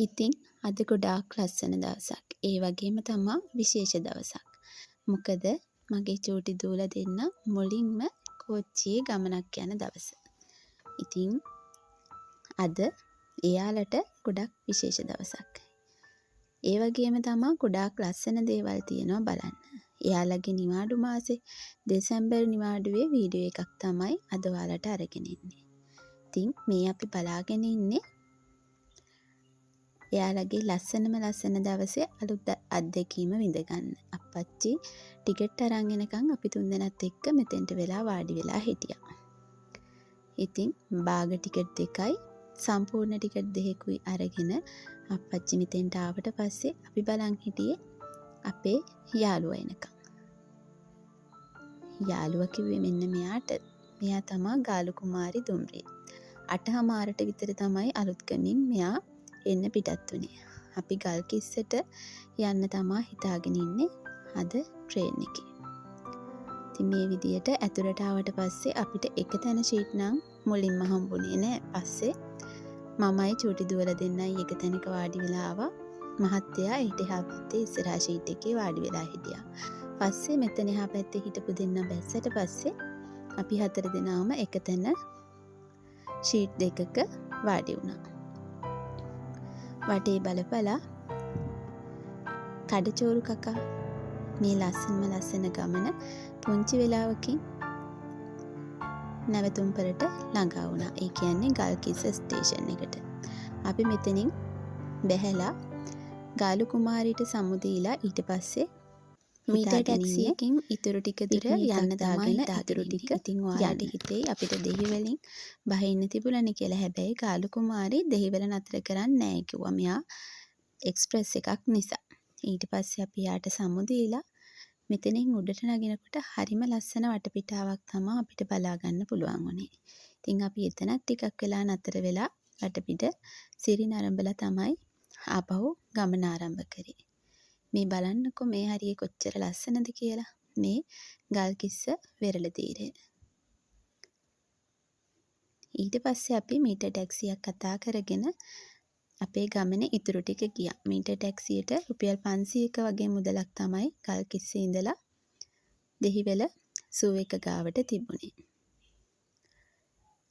ඉතින් අද ගොඩාක් ලස්සන දවසක්. ඒ වගේම තමා විශේෂ දවසක්. මොකද මගේ චූටි දූලා දෙන්න මුලින්ම කෝච්චියේ ගමනක් යන දවස. ඉතින් අද එයාලට ගොඩක් විශේෂ දවසක්. ඒ වගේම තමා ගොඩාක් ලස්සන දේවල් තියෙනවා බලන්න. එයාලගේ නිවාඩු මාසේ දෙසැම්බර් නිවාඩුවේ වීඩියෝ එකක් තමයි අද ඔයාලට අරගෙන ඉන්නේ. ඉතින් මේ අපි බලාගෙන ඉන්නේ එයාලගේ ලස්සන දවසේ අලුත් අත්දැකීම විඳගන්න. අප්පච්චි ටිකට් අරන් එනකන් අපි තුන්දෙනාත් එක්ක මෙතෙන්ට වෙලා වාඩි වෙලා හිටියා. ඉතින් බාග ටිකට් දෙකයි සම්පූර්ණ ටිකට් දෙකකුයි අරගෙන අප්පච්චි මෙතෙන්ට ආවට පස්සේ අපි බලන් හිටියේ අපේ යාළුවා එනකන්. යාළුවා කිව්වේ මෙන්න මෙයාට. මෙයා තමා ගාලු කුමාරි දුම්රිය. 8:00ට විතර තමයි අලුත්ගමින් මෙයා එන්න පිටත් වුණේ. අපි ගල්කිස්සට යන්න තමා හිතාගෙන ඉන්නේ අද ට්‍රේන් එකේ. ඉතින් මේ විදියට ඇතුළට ආවට පස්සේ අපිට එක තැන ෂීට් නම් මුලින්ම හම්බුනේ නෑ. පස්සේ මමයි චූටි දුවලා දෙන්නයි එක තැනක වාඩි වෙලා ආවා. මහත්තයා ඊට එහා පැත්තේ ඉස්සරහා ෂීට් එකේ වාඩි වෙලා හිටියා. පස්සේ මෙතන එහා පැත්තේ හිටපු දෙන්න බැස්සට පස්සේ අපි 4 දෙනාම එක තැන ෂීට් දෙකක වාඩි වුණා. වටේ බලපලා කඩචෝරු කකා මේ ලස්සන ගමන පුංචි වෙලාවකින් නැවතුම්පරට ළඟා වුණා. ඒ කියන්නේ ගල්කිස්ස ස්ටේෂන් එකට. අපි මෙතනින් බැහැලා ගාලු කුමාරීට සමු දීලා ඊට පස්සේ මීටර් ටැක්සි එකකින් ඉතුරු ටික දුර යන්න දාගෙන ඉතුරු ටික ඉතින් ඔයාලට හිතේ අපිට දෙහිවලින් බහින්න තිබුණනේ කියලා. හැබැයි ගාලු කුමාරී දෙහිවල නතර කරන්නේ නැහැ කිව්වා. මෙයා එක්ස්ප්‍රස් එකක් නිසා. ඊට පස්සේ අපි යාට සමු දීලා මෙතනින් උඩට නගිනකොට හරිම ලස්සන වටපිටාවක් තමයි අපිට බලා ගන්න පුළුවන් වුණේ. ඉතින් අපි එතනත් ටිකක් වෙලා නතර වෙලා වටපිට සිරි නරඹලා තමයි ආපහු ගමන ආරම්භ කරේ. මේ බලන්නකො මේ හරිය කොච්චර ලස්සනද කියලා. මේ ගල්කිස්ස වෙරළ තීරය. ඊට පස්සේ අපි මීටර් ටැක්සියක් කතා කරගෙන අපේ ගමනේ ඉතුරු ටික ගියා. මීටර් ටැක්සියට රුපියල් 500ක වගේ මුදලක් තමයි ගල්කිස්සේ ඉඳලා දෙහිවල සූ එක ගාවට තිබුණේ.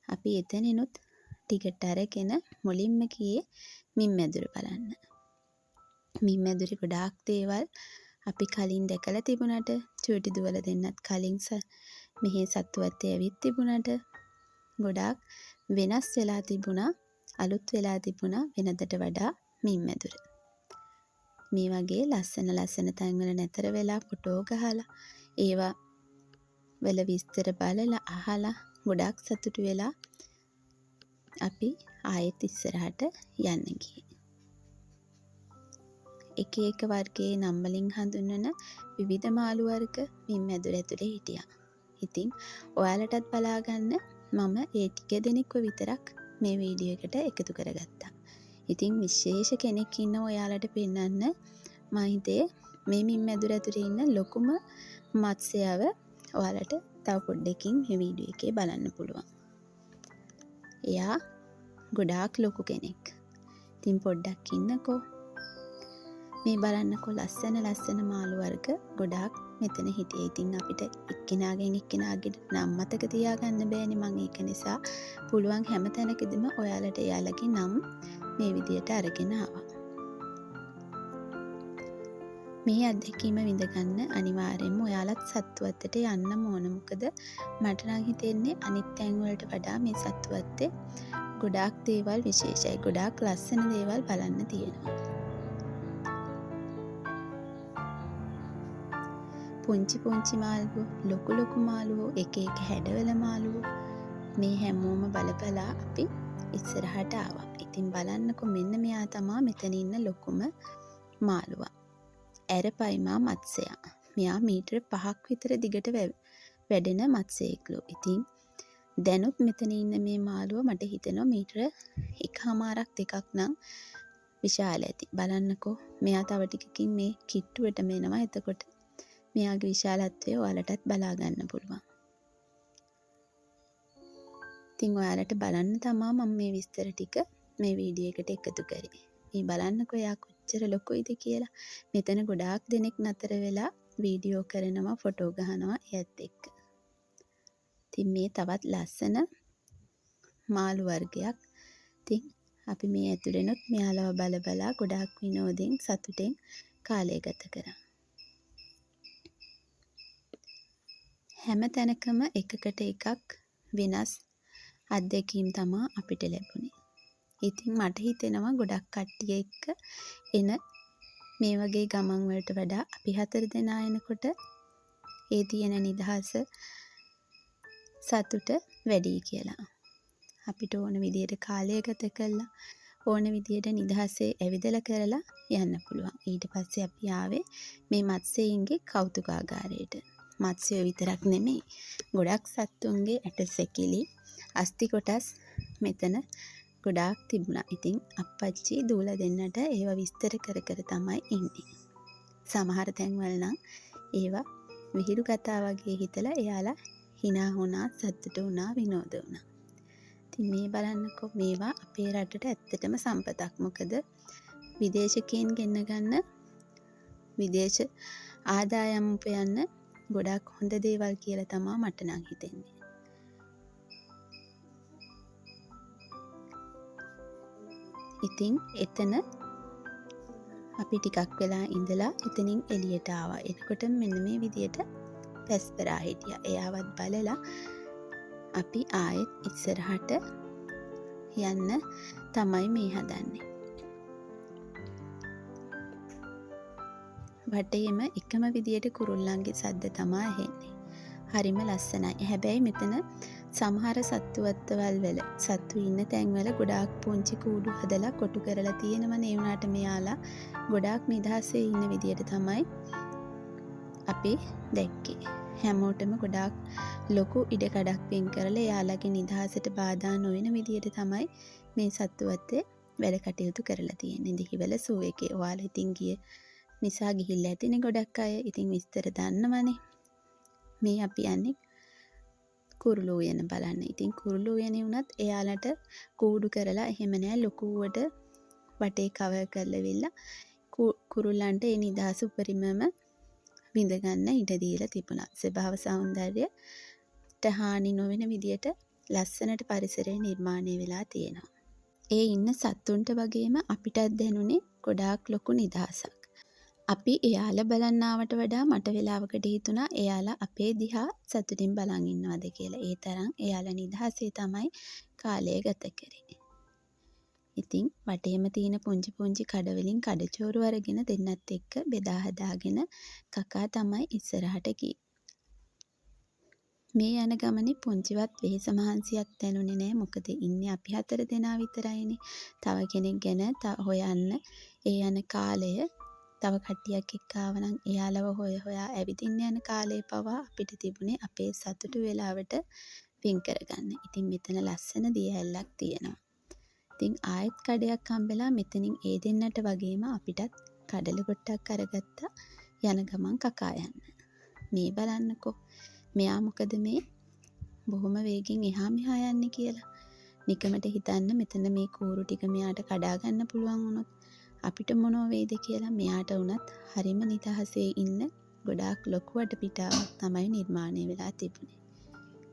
අපි එතනිනුත් ටිකට් අරගෙන මුලින්ම ගියේ මින්මැදුර බලන්න. මින්මැදුරේ ගොඩාක් දේවල් අපි කලින් දැකලා තිබුණාට චූටි දුවලා දෙන්නත් කලින් මෙහි සත්තුවත්තේ ඇවිත් තිබුණාට ගොඩාක් වෙනස් වෙලා තිබුණා. අලුත් වෙලා තිබුණා වෙනදට වඩා මින්මැදුර. මේ වගේ ලස්සන තැන්වල නැතර වෙලා ෆොටෝ ගහලා ඒවා වල විස්තර බලලා අහලා ගොඩාක් සතුටු වෙලා අපි ආයෙත් ඉස්සරහට යන්න ගියේ. එක වර්ගයේ නම් වලින් හඳුන්වන විවිධ මාළු වර්ග මින්මැදුර ඇතුලේ හිටියා. ඉතින් ඔයාලටත් බලා ගන්න මම ඒ ටික දෙනෙක්ව විතරක් මේ වීඩියෝ එකට එකතු කරගත්තා. ඉතින් විශේෂ කෙනෙක් ඉන්න ඔයාලට පෙන්වන්න මම හිතේ මේ මින්මැදුර ඇතුලේ ඉන්න ලොකුම මත්ස්‍යව ඔයාලට තව පොඩ්ඩකින් මේ වීඩියෝ එකේ බලන්න පුළුවන්. එයා ගොඩාක් ලොකු කෙනෙක්. ඉතින් පොඩ්ඩක් ඉන්නකෝ. මේ බලන්නකෝ ලස්සන මාළු වර්ග ගොඩාක් මෙතන හිටියේ. ඉතින් අපිට එක්කෙනාගෙන් එක්කෙනාගේ නම් මතක තියාගන්න බෑනේ. මම ඒක නිසා පුළුවන් හැම තැනකදීම ඔයාලට එයාලගේ නම් මේ විදියට අරගෙන ආවා. මේ අත්දැකීම විඳගන්න අනිවාර්යයෙන්ම ඔයාලත් සත්තුවත්තට යන්න ඕන. මොකද මට නම් හිතෙන්නේ අනිත් තැන් වලට වඩා මේ සත්තුවත්තේ ගොඩාක් දේවල් විශේෂයි. ගොඩාක් ලස්සන දේවල් බලන්න තියෙනවා. පුංචි මාළුවෝ, ලොකු මාළුවෝ, එක හැඩවල මාළුවෝ මේ හැමෝම බලපලා අපි ඉස්සරහට ආවා. ඉතින් බලන්නකො මෙන්න මෙයා තමා මෙතන ඉන්න ලොකුම මාළුවා. ඇරපයිමා මත්ස්‍යයා. මෙයා මීටර 5ක් විතර දිගට වැඩෙන මත්ස්‍යයෙක්ලු. ඉතින් දැනුත් මෙතන ඉන්න මේ මාළුවා මට හිතෙනවා මීටර 1.5ක් දෙකක් නම් විශාල ඇති. බලන්නකෝ මෙයා තව ටිකකින් මේ කිට්ටුවටම එනවා. එතකොට මෙයාගේ විශාලත්වය ඔයාලටත් බලා ගන්න පුළුවන්. ඉතින් ඔයාලට බලන්න තමා මම මේ විස්තර ටික මේ වීඩියෝ එකට එකතු කරේ. මේ බලන්නකෝ එයා කොච්චර ලොකුයිද කියලා. මෙතන ගොඩාක් දෙනෙක් නතර වෙලා වීඩියෝ කරනවා, ෆොටෝ ගහනවා එයත් එක්ක. ඉතින් මේ තවත් ලස්සන මාළු වර්ගයක්. ඉතින් අපි මේ ඇතුළෙනුත් මෙයාලව බලා ගොඩාක් විනෝදෙන් සතුටෙන් කාලය ගත කරා. හැම තැනකම එකකට එකක් වෙනස් අත්දැකීම් තමයි අපිට ලැබුණේ. ඉතින් මට හිතෙනවා ගොඩක් කට්ටිය එක්ක එන මේ වගේ ගමන් වලට වඩා අපි 4 දෙනා එනකොට ඒ තියෙන නිදහස සතුට වැඩි කියලා. අපිට ඕන විදියට කාලය ගත කළා ඕන විදියට නිදහසේ ඇවිදලා කරලා යන්න පුළුවන්. ඊට පස්සේ අපි ආවේ මේ මත්ස්‍යයින්ගේ කෞතුකාගාරයට. මත්ස්‍ය විතරක් නෙමෙයි ගොඩක් සත්තුන්ගේ ඇටසැකිලි අස්ති කොටස් මෙතන ගොඩාක් තිබුණා. ඉතින් අප්පච්චි දූලා දෙන්නට ඒවා විස්තර කර කර තමයි ඉන්නේ. සමහර තැන්වල නම් ඒවා විහිළු කතා වගේ හිතලා එයාලා hina වුණා, සතුටු වුණා, විනෝද වුණා. ඉතින් මේ බලන්නකෝ මේවා අපේ රටට ඇත්තටම සම්පතක්. මොකද විදේශකයන් ගෙන්න ගන්න විදේශ ආදායම් උපයන්න ගොඩක් හොඳ දේවල් කියලා තමයි මට නම් හිතෙන්නේ. ඉතින් එතන අපි ටිකක් වෙලා ඉඳලා එතනින් එළියට ආවා. එතකොට මෙන්න මේ විදියට පැස්පරා හිටියා. එයාවත් බලලා අපි ආයෙත් ඉස්සරහට යන්න තමයි මේ හදන්නේ. වටේම එකම විදියට කුරුල්ලන්ගේ සද්ද තමයි ඇහෙන්නේ. හරිම ලස්සනයි. හැබැයි මෙතන සමහර සත්තුවත්තවල් වල සත්තු ඉන්න තැන්වල ගොඩාක් පුංචි කූඩු හදලා කොටු කරලා තියෙනවනේ. ඒ වුණාට මෙයාලා ගොඩාක් නිදහසේ ඉන්න විදියට තමයි අපි දැක්කේ. හැමෝටම ගොඩාක් ලොකු ඉඩකඩක් වෙන් කරලා එයාලගේ නිදහසට බාධා නොවන විදියට තමයි මේ සත්තුවත්තේ වැඩ කටයුතු කරලා තියෙන්නේ. දිහිවල සූ එකේ ඔයාලා ඉතින් ගිය නිසා ගිහිල්ලා ඇතිනේ ගොඩක් අය. ඉතින් විස්තර දන්නවනේ. මේ අපි යන්නේ කුරුළු උයන බලන්න. ඉතින් කුරුළු උයනේ වුණත් එයාලට කූඩු කරලා එහෙම නෑ ලොකුවට වටේ කවර් කරලා කුරුල්ලන්ට ඒ නිදහස උපරිමම විඳ ගන්න ඉඩ දීලා තිබුණා. ස්වභාව සෞන්දර්යයට හානි නොවන විදියට ලස්සනට පරිසරය නිර්මාණය වෙලා තියෙනවා. ඒ ඉන්න සත්තුන්ට වගේම අපිටත් දැනුනේ ගොඩාක් ලොකු නිදහසක්. අපි එයාලා බලන්න ආවට වඩා මට වෙලාවකට හිතුණා එයාලා අපේ දිහා සතුටින් බලන් ඉන්නවද කියලා. ඒ තරම් එයාලා නිදහසේ තමයි කාලය ගත කරේ. ඉතින් වටේම තියෙන පුංචි කඩවලින් කඩචෝරු අරගෙන දෙන්නත් එක්ක බෙදා හදාගෙන කකා තමයි ඉස්සරහට ගියේ. මේ යන ගමනේ පුංචිවත් වෙහෙස මහන්සියක් දැනුනේ නෑ. මොකද ඉන්නේ අපි 4 දෙනා විතරයිනේ. තව කෙනෙක් ගැන හොයන්න ඒ යන කාලය තව කට්ටියක් එක්ක ආවනම් එයාලව හොයා ඇවිදින්න යන කාලේ පවා අපිට තිබුණේ අපේ සතුටු වෙලාවට වෙන් කරගන්න. ඉතින් මෙතන ලස්සන දිය ඇල්ලක් තියෙනවා. ඉතින් ආයෙත් කඩයක් හම්බෙලා මෙතනින් ඒ දෙන්නට වගේම අපිටත් කඩල කොටක් අරගත්තා යන ගමන් කකා යන්න. මේ බලන්නකෝ. මෙයා මොකද මේ බොහොම වේගෙන් එහා මෙහා යන්නේ කියලා. නිකමට හිතන්න මෙතන මේ කූරු ටික මෙයාට කඩා ගන්න පුළුවන් වුණොත් අපිට මොනව වෙයිද කියලා. මෙයාට වුණත් හරිම නිදහසේ ඉන්න ගොඩාක් ලොකු වටපිටාවක් තමයි නිර්මාණය වෙලා තිබුණේ.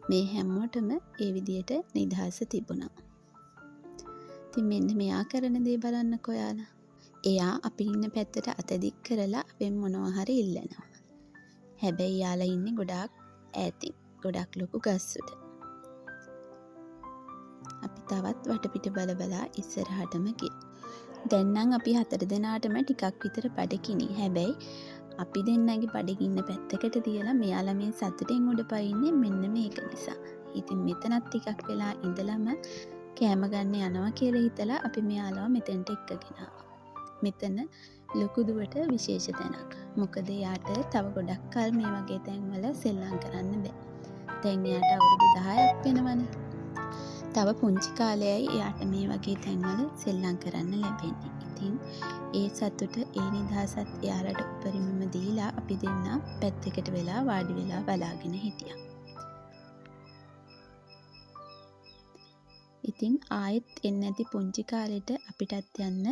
මේ හැමෝටම ඒ විදියට නිදහස තිබුණා. ඉතින් මෙන්න මෙයා කරන දේ බලන්නකෝ ඔයාලා. එයා අපි ඉන්න පැත්තට අත දික් කරලා අපෙන් මොනවා හරි ඉල්ලනවා. හැබැයි යාලා ඉන්නේ ගොඩාක් ඈතින්. ගොඩක් ලොකු ගස් උඩ. අපි තවත් වටපිට බලා ඉස්සරහටම ගියා. දැන් නම් අපි 4 දෙනාටම ටිකක් විතර බඩගිනි. හැබැයි අපි දෙන්නගේ බඩගින්න පැත්තකට තියලා මෙයාලා මේ සතුටෙන් උඩ පයින්නේ මෙන්න මේක නිසා. ඉතින් මෙතනත් ටිකක් වෙලා ඉඳලම කෑම ගන්න යනවා කියලා හිතලා අපි මෙයාලව මෙතෙන්ට එක්කගෙන ආවා. මෙතන ලොකු දුවට විශේෂ තැනක්. මොකද යාට තව ගොඩක් කල් මේ වගේ තැන්වල සෙල්ලම් කරන්න බෑ. දැන් යාට අවුරුදු 10ක් වෙනවනේ. තව පුංචි කාලයයි එයාට මේ වගේ තැන්වල සෙල්ලම් කරන්න ලැබෙන්නේ. ඉතින් ඒ සතුට ඒ නිදහසත් එයාලට උපරිමම දීලා අපි දෙන්න පැත්තකට වෙලා වාඩි වෙලා බලාගෙන හිටියා. ඉතින් ආයෙත් එන්නේ නැති පුංචි කාලෙට අපිටත් යන්න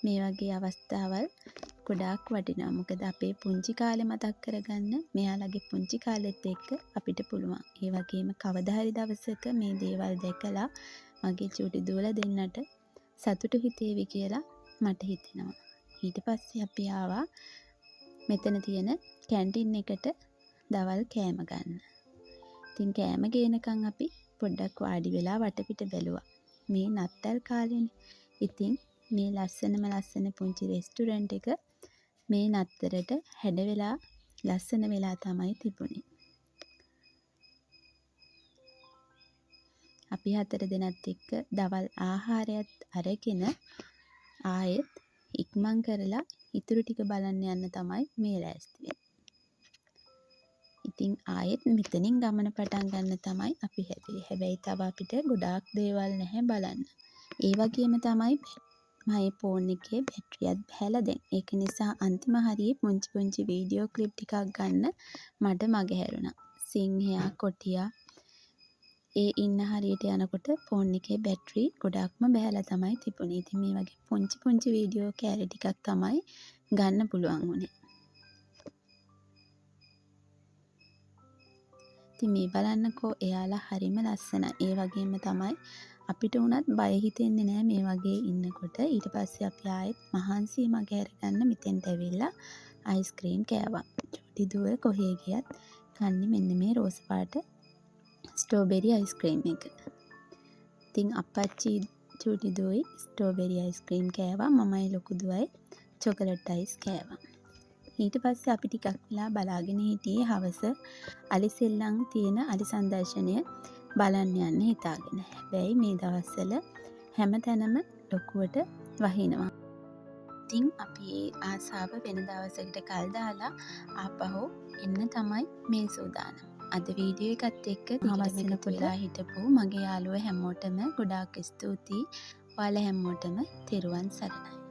මේ වගේ අවස්ථාවල් ගොඩාක් වටිනවා. මොකද අපේ පුංචි කාලේ මතක් කරගන්න මෙයාලගේ පුංචි කාලෙත් එක්ක අපිට පුළුවන්. ඒ වගේම කවදා හරි දවසක මේ දේවල් දැකලා මගේ චූටි දුවලා දෙන්නට සතුටු හිතේවි කියලා මට හිතෙනවා. ඊට පස්සේ අපි ආවා මෙතන තියෙන කැන්ටින් එකට දවල් කෑම ගන්න. ඉතින් කෑම ගේනකන් අපි පොඩ්ඩක් වාඩි වෙලා වටපිට බැලුවා. මේ නත්තල් කාලේනේ. ඉතින් මේ ලස්සන පුංචි රෙස්ටුරන්ට් එක මේ නත්තරට හැඩ වෙලා ලස්සන වෙලා තමයි තිබුණේ. අපි 4 දෙනත් එක්ක දවල් ආහාරයත් අරගෙන ආයෙත් ඉක්මන් කරලා ඉතුරු ටික බලන්න යන්න තමයි මේ ලෑස්ති වෙන්නේ. ඉතින් ආයෙත් මෙතනින් ගමන පටන් ගන්න තමයි අපි හැදුවේ. හැබැයි තව අපිට ගොඩාක් දේවල් නැහැ බලන්න. ඒ වගේම තමයි මගේ ෆෝන් එකේ බැටරියත් බහැලා දැන්. ඒක නිසා අන්තිම හරියේ පුංචි වීඩියෝ ක්ලිප් ටිකක් ගන්න මට මගහැරුණා. සිංහයා කොටියා ඒ ඉන්න හරියට යනකොට ෆෝන් එකේ බැටරි ගොඩක්ම බහැලා තමයි තිබුණේ. ඉතින් මේ වගේ පුංචි වීඩියෝ කෑලි ටිකක් තමයි ගන්න පුළුවන් වුණේ. ඉතින් මේ බලන්නකෝ එයාලා හරිම ලස්සනයි. ඒ වගේම තමයි අපිට උනත් බය හිතෙන්නේ නැහැ මේ වගේ ඉන්නකොට. ඊට පස්සේ අපි ආයෙත් මහන්සි මගහැර ගන්න මෙතෙන්ට ඇවිල්ලා අයිස්ක්‍රීම් කෑවා. චූටි දුව කොහේ ගියත් කන්නේ මෙන්න මේ රෝස පාට ස්ට්‍රෝබෙරි අයිස්ක්‍රීම් එක. ඉතින් අප්පච්චි චූටි දුවයි ස්ට්‍රෝබෙරි අයිස්ක්‍රීම් කෑවා. මමයි ලොකු දුවයි චොකලට් අයිස් කෑවා. ඊට පස්සේ අපි ටිකක් වෙලා බලාගෙන හිටියේ හවස අලි සෙල්ලම් තියෙන අලි සංදර්ශනය බලන්න යන්න හිතාගෙන. හැබැයි මේ දවස්වල හැමතැනම ලොකුවට වහිනවා. ඉතින් අපි ඒ ආසාව වෙන දවසකට කල් දාලා ආපහු එන්න තමයි මේ සූදානම්. අද වීඩියෝ එකත් එක්ක දිගටම පුලා හිටපු මගේ යාළුවෝ හැමෝටම ගොඩාක් ස්තුතියි. ඔයාලා හැමෝටම තෙරුවන් සරණයි.